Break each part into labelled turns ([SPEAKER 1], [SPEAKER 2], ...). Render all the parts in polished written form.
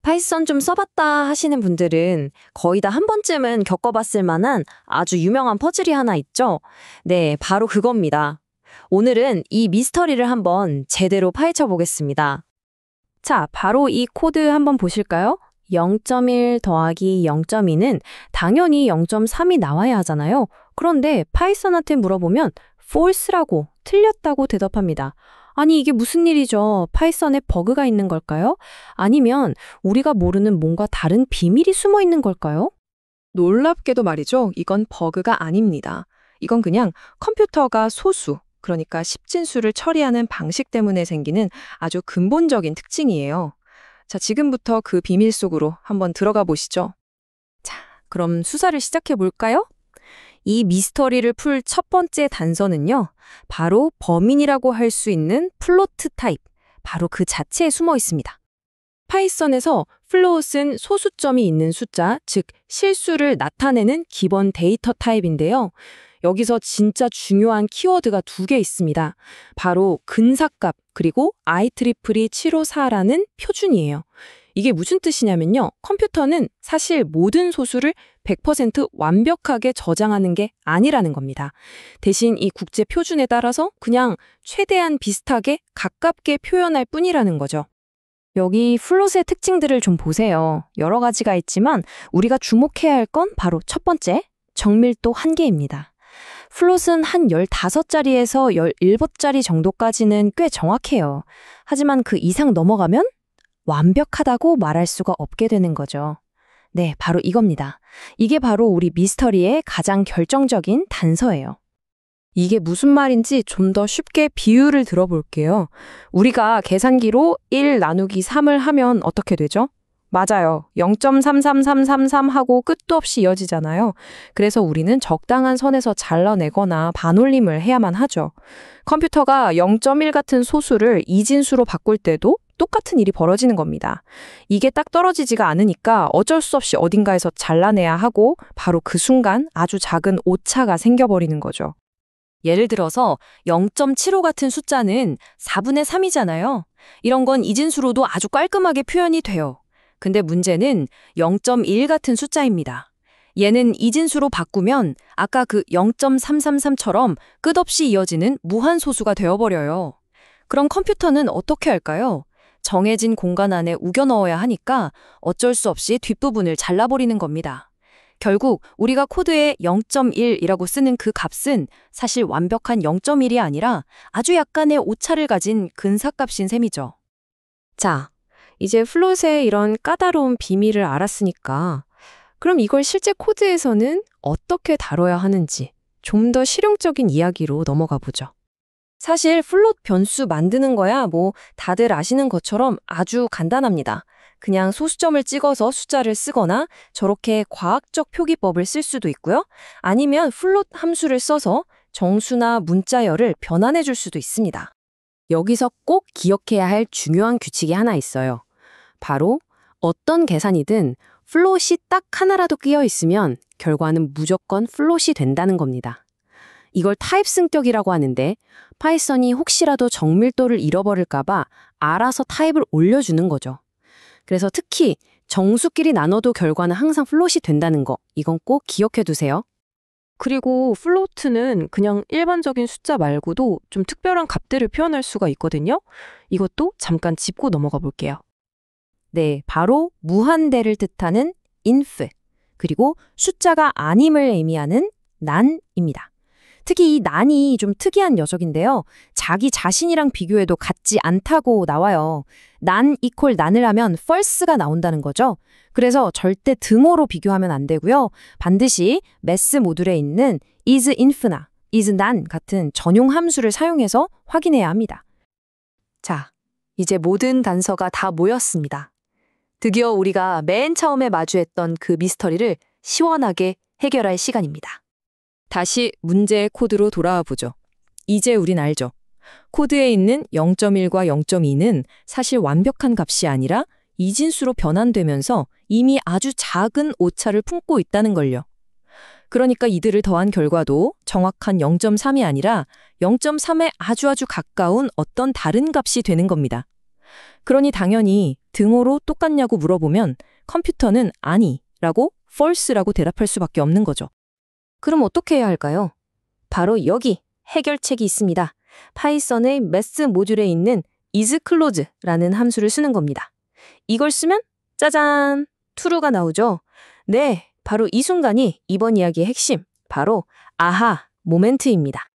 [SPEAKER 1] 파이썬 좀 써봤다 하시는 분들은 거의 다 한 번쯤은 겪어봤을 만한 아주 유명한 퍼즐이 하나 있죠? 네, 바로 그겁니다. 오늘은 이 미스터리를 한번 제대로 파헤쳐 보겠습니다. 자, 바로 이 코드 한번 보실까요? 0.1 더하기 0.2는 당연히 0.3이 나와야 하잖아요. 그런데 파이썬한테 물어보면 false라고, 틀렸다고 대답합니다. 아니, 이게 무슨 일이죠? 파이썬에 버그가 있는 걸까요? 아니면 우리가 모르는 뭔가 다른 비밀이 숨어 있는 걸까요?
[SPEAKER 2] 놀랍게도 말이죠. 이건 버그가 아닙니다. 이건 그냥 컴퓨터가 소수, 그러니까 10진수를 처리하는 방식 때문에 생기는 아주 근본적인 특징이에요. 자, 지금부터 그 비밀 속으로 한번 들어가 보시죠.
[SPEAKER 1] 자, 그럼 수사를 시작해 볼까요? 이 미스터리를 풀 첫 번째 단서는요, 바로 범인이라고 할 수 있는 플로트 타입, 바로 그 자체에 숨어 있습니다. 파이썬에서 플롯은 소수점이 있는 숫자, 즉 실수를 나타내는 기본 데이터 타입인데요. 여기서 진짜 중요한 키워드가 두 개 있습니다. 바로 근사값 그리고 IEEE 754라는 표준이에요. 이게 무슨 뜻이냐면요. 컴퓨터는 사실 모든 소수를 100% 완벽하게 저장하는 게 아니라는 겁니다. 대신 이 국제 표준에 따라서 그냥 최대한 비슷하게 가깝게 표현할 뿐이라는 거죠. 여기 플롯의 특징들을 좀 보세요. 여러 가지가 있지만 우리가 주목해야 할 건 바로 첫 번째, 정밀도 한계입니다. 플롯은 한 15자리에서 17자리 정도까지는 꽤 정확해요. 하지만 그 이상 넘어가면 완벽하다고 말할 수가 없게 되는 거죠. 네, 바로 이겁니다. 이게 바로 우리 미스터리의 가장 결정적인 단서예요.
[SPEAKER 2] 이게 무슨 말인지 좀 더 쉽게 비유를 들어볼게요. 우리가 계산기로 1 나누기 3을 하면 어떻게 되죠? 맞아요. 0.33333 하고 끝도 없이 이어지잖아요. 그래서 우리는 적당한 선에서 잘라내거나 반올림을 해야만 하죠. 컴퓨터가 0.1 같은 소수를 이진수로 바꿀 때도 똑같은 일이 벌어지는 겁니다. 이게 딱 떨어지지가 않으니까 어쩔 수 없이 어딘가에서 잘라내야 하고 바로 그 순간 아주 작은 오차가 생겨버리는 거죠.
[SPEAKER 1] 예를 들어서 0.75 같은 숫자는 4분의 3이잖아요. 이런 건 이진수로도 아주 깔끔하게 표현이 돼요. 근데 문제는 0.1 같은 숫자입니다. 얘는 이진수로 바꾸면 아까 그 0.333처럼 끝없이 이어지는 무한소수가 되어버려요. 그럼 컴퓨터는 어떻게 할까요? 정해진 공간 안에 우겨 넣어야 하니까 어쩔 수 없이 뒷부분을 잘라버리는 겁니다. 결국 우리가 코드에 0.1이라고 쓰는 그 값은 사실 완벽한 0.1이 아니라 아주 약간의 오차를 가진 근사값인 셈이죠.
[SPEAKER 2] 자, 이제 플롯의 이런 까다로운 비밀을 알았으니까 그럼 이걸 실제 코드에서는 어떻게 다뤄야 하는지 좀 더 실용적인 이야기로 넘어가 보죠.
[SPEAKER 1] 사실 플롯 변수 만드는 거야 뭐 다들 아시는 것처럼 아주 간단합니다. 그냥 소수점을 찍어서 숫자를 쓰거나 저렇게 과학적 표기법을 쓸 수도 있고요. 아니면 플롯 함수를 써서 정수나 문자열을 변환해 줄 수도 있습니다. 여기서 꼭 기억해야 할 중요한 규칙이 하나 있어요. 바로 어떤 계산이든 플롯이 딱 하나라도 끼어 있으면 결과는 무조건 플롯이 된다는 겁니다. 이걸 타입 승격이라고 하는데 파이썬이 혹시라도 정밀도를 잃어버릴까봐 알아서 타입을 올려주는 거죠. 그래서 특히 정수끼리 나눠도 결과는 항상 플롯이 된다는 거, 이건 꼭 기억해 두세요.
[SPEAKER 2] 그리고 플로트는 그냥 일반적인 숫자 말고도 좀 특별한 값들을 표현할 수가 있거든요. 이것도 잠깐 짚고 넘어가 볼게요.
[SPEAKER 1] 네, 바로 무한대를 뜻하는 inf, 그리고 숫자가 아님을 의미하는 none입니다. 특히 이 none이 좀 특이한 녀석인데요. 자기 자신이랑 비교해도 같지 않다고 나와요. none equal none을 하면 false가 나온다는 거죠. 그래서 절대 등호로 비교하면 안 되고요. 반드시 매스 모듈에 있는 is inf나 is none 같은 전용 함수를 사용해서 확인해야 합니다. 자, 이제 모든 단서가 다 모였습니다. 드디어 우리가 맨 처음에 마주했던 그 미스터리를 시원하게 해결할 시간입니다. 다시 문제의 코드로 돌아와 보죠. 이제 우린 알죠. 코드에 있는 0.1과 0.2는 사실 완벽한 값이 아니라 이진수로 변환되면서 이미 아주 작은 오차를 품고 있다는 걸요. 그러니까 이들을 더한 결과도 정확한 0.3이 아니라 0.3에 아주 가까운 어떤 다른 값이 되는 겁니다. 그러니 당연히 등호로 똑같냐고 물어보면 컴퓨터는 아니라고 false라고 대답할 수밖에 없는 거죠. 그럼 어떻게 해야 할까요? 바로 여기 해결책이 있습니다. 파이썬의 매스 모듈에 있는 isClose라는 함수를 쓰는 겁니다. 이걸 쓰면 짜잔! true가 나오죠. 네, 바로 이 순간이 이번 이야기의 핵심, 바로 아하 모멘트입니다.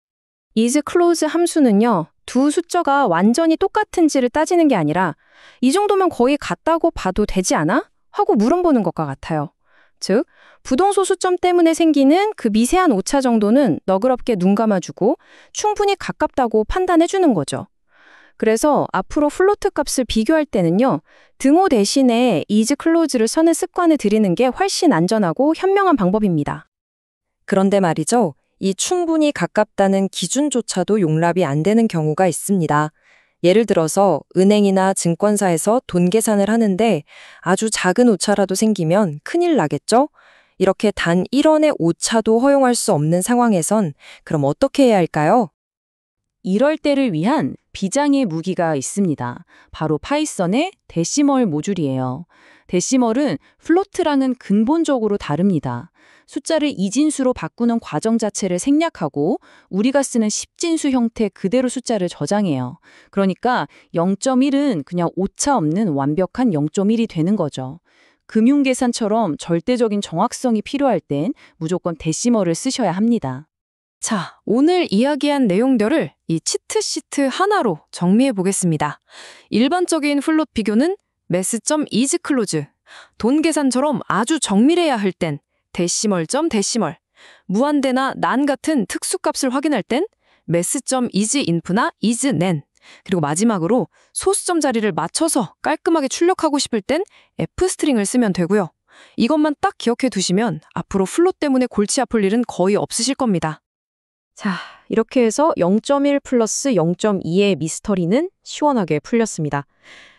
[SPEAKER 2] isClose 함수는요, 두 숫자가 완전히 똑같은지를 따지는 게 아니라 이 정도면 거의 같다고 봐도 되지 않아? 하고 물어보는 것과 같아요. 즉, 부동소 수점 때문에 생기는 그 미세한 오차 정도는 너그럽게 눈 감아주고 충분히 가깝다고 판단해주는 거죠. 그래서 앞으로 플로트 값을 비교할 때는요, 등호 대신에 isClose를 써는 습관을 들이는 게 훨씬 안전하고 현명한 방법입니다.
[SPEAKER 1] 그런데 말이죠. 이 충분히 가깝다는 기준조차도 용납이 안 되는 경우가 있습니다. 예를 들어서 은행이나 증권사에서 돈 계산을 하는데 아주 작은 오차라도 생기면 큰일 나겠죠? 이렇게 단 1원의 오차도 허용할 수 없는 상황에선 그럼 어떻게 해야 할까요?
[SPEAKER 3] 이럴 때를 위한 비장의 무기가 있습니다. 바로 파이썬의 데시멀 모듈이에요. 데시멀은 플로트랑은 근본적으로 다릅니다. 숫자를 이진수로 바꾸는 과정 자체를 생략하고 우리가 쓰는 십진수 형태 그대로 숫자를 저장해요. 그러니까 0.1은 그냥 오차 없는 완벽한 0.1이 되는 거죠. 금융계산처럼 절대적인 정확성이 필요할 땐 무조건 데시멀을 쓰셔야 합니다.
[SPEAKER 2] 자, 오늘 이야기한 내용들을 이 치트시트 하나로 정리해 보겠습니다. 일반적인 플롯 비교는 매스.isClose, 돈 계산처럼 아주 정밀해야 할 땐 데시멀.데시멀, 무한대나 난 같은 특수값을 확인할 땐 매스.isinf나 isnen, 그리고 마지막으로 소수점 자리를 맞춰서 깔끔하게 출력하고 싶을 땐 f스트링을 쓰면 되고요. 이것만 딱 기억해 두시면 앞으로 플롯 때문에 골치 아플 일은 거의 없으실 겁니다. 자, 이렇게 해서 0.1 플러스 0.2의 미스터리는 시원하게 풀렸습니다.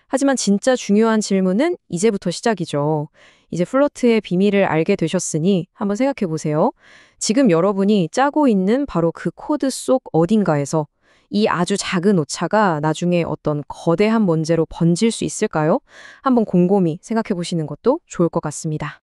[SPEAKER 2] 하지만 진짜 중요한 질문은 이제부터 시작이죠. 이제 플로트의 비밀을 알게 되셨으니 한번 생각해 보세요. 지금 여러분이 짜고 있는 바로 그 코드 속 어딘가에서 이 아주 작은 오차가 나중에 어떤 거대한 문제로 번질 수 있을까요? 한번 곰곰이 생각해 보시는 것도 좋을 것 같습니다.